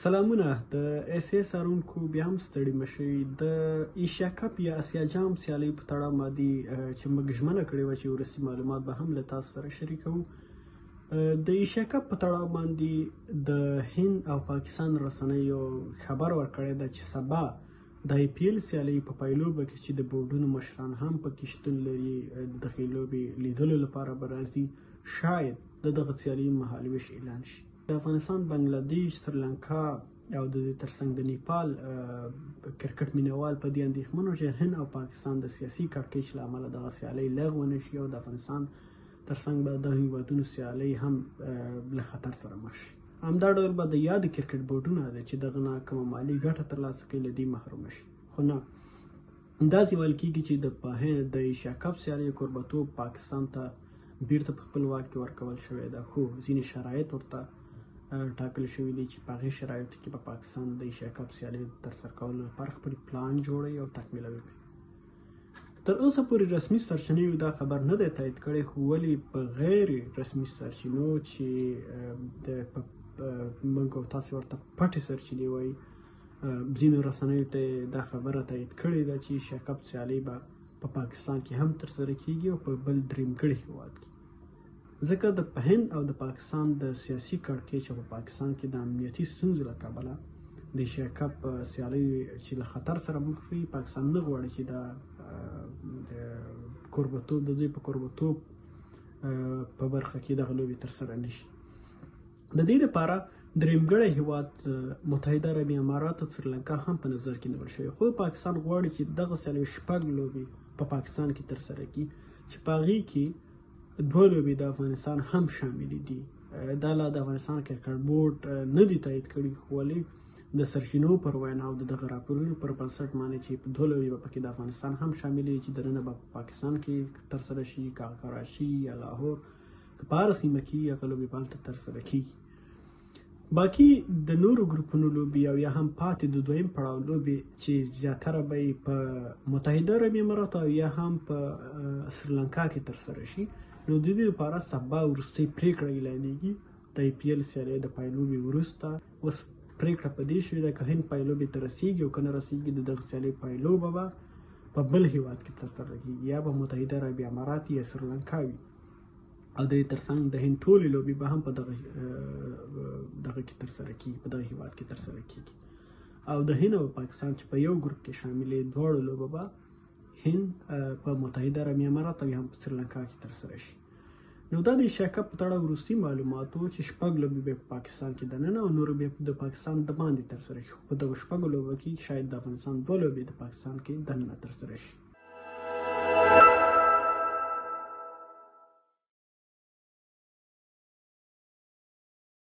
سلامونه. د اس ارونکو بیا هم ستړي مشئ. د ایشیا کپ یا اسیا جام سیالۍ په تړاو باندې چې موږ ژمنه کړې وه چې وروستي معلومات به هم له تاسو سره شریکوو. د ایشیا کپ په تړاو باندې د هند او پاکستان رسنیو خبر ورکړی ده چې سبا د آی پی ایل سیالۍ په پایلوبه کې چې د بورډونو مشران هم پکې شتون لري د دغې لوبې لیدلو لپاره به راځي، شاید د دغه سیالۍ مهالویش اعلان شي. د افغانستان، بنګلادیش، سریلانکا او د دې ترڅنګ د نیپال کرکټ مینوال په دې اندېښمن وو چې هند او پاکستان د سیاسي کړکېچ له امله دغه سیالۍ لغوه نه شي او د افغانستان ترڅنګ به د هیوادونو سیالۍ هم له خطر سره مخ شي. همدا ډول به د یاد کرکټ بورډونه چې دغه نه کومه مالي ګټه ترلاسه کوي له دې محروم شي. خو نه، داسې ویل کېږي چې د ایشیا کپ سیالۍ کوربتوب پاکستان ته بیرته په خپل واک کې ورکول شوی ده، خو ځینې شرایط ورته ټاکل شوي دي چې په هغې شرایطو کې به پاکستان د ایشیا کپ سیالۍ ترسره کولو لپاره خپل پلان جوړوي او تکمیلوي. تر اوسه پورې رسمي سرچینو دا خبر نه دی تایید کړی، خو ولې په غیر رسمي سرچینو چې موږ او تاسې ورته پټې سرچینې وایي، ځینو رسنیو ته دا خبره تایید کړې ده چې ایشیا کپ سیالۍ به په پاکستان کې هم ترسره کیږي او په بل درېمګړي هېواد کې. ځکه د هند او د پاکستان د سیاسي کړکېچ او په پاکستان کې د امنیتي ستونزو له کبله د ایشیا کپ سیالۍ چې له خطر سره مخ وي، پاکستان نه غواړي چې د دوی په کوربتوب په برخه کې دغه لوبې ترسره نه شي. د دې لپاره درېمګړی هېواد متحده عربي امارات او سریلانکا هم په نظر کې نیول شوی، خو پاکستان غواړي چې دغه سیالۍ 6 لوبې په پاکستان کې ترسره کړي چې په هغې کې 2 لوبې د افغانستان هم شاملې دي. دا لا د افغانستان کرکټ بورډ نه دي تایید کړي، خو ولې د سرچینو پر وینا او د دغه راپورونو پر بنسټ باندې چې 2 لوبې به پکې د افغانستان هم شاملې چې دننه به په پاکستان کې ترسره شي، که کراچي یا لاهور، که په هره سیمه کې هغه لوبې به هلته ترسره کېږي. باقي د نورو ګروپونو لوبې او یا هم پاتې د دویم پړاو لوبې چې زیاتره به یې په متحده عربي اماراتو او یا هم په سریلانکا کې ترسره شي، نو د دې لپاره سبا وروستۍ پرېکړه اعلانېږي د آی پی ایل سیالۍ د پایلوبې وروسته. اوس پرېکړه په دې شوې ده که هند پایلوبې ته رسېږي او که نه رسېږي، د دغه سیالۍ پایلوبه به په بل هېواد کې ترسره کېږي، یا به متحده عربي امارات یا سریلانکا وي او د دې ترڅنګ د هند ټولې لوبې به هم په دغه کې ترسره کېږي، په دغه هېواد کې ترسره کېږي. او د هند او پاکستان چې په یو ګروپ کې شاملې دواړو لوبه به هند په متحده عربي امارات او یا هم په سریلانکا کې ترسره شي. نو دا د ایشیا کپ په تړاو وروستي معلوماتو چې 6 لوبې به په پاکستان کې دننه او نورې به د پاکستان د باندې ترسره شي. په دغه 6 لوبو کې شاید د افغانستان 2 لوبې د پاکستان کې دننه ترسره شي.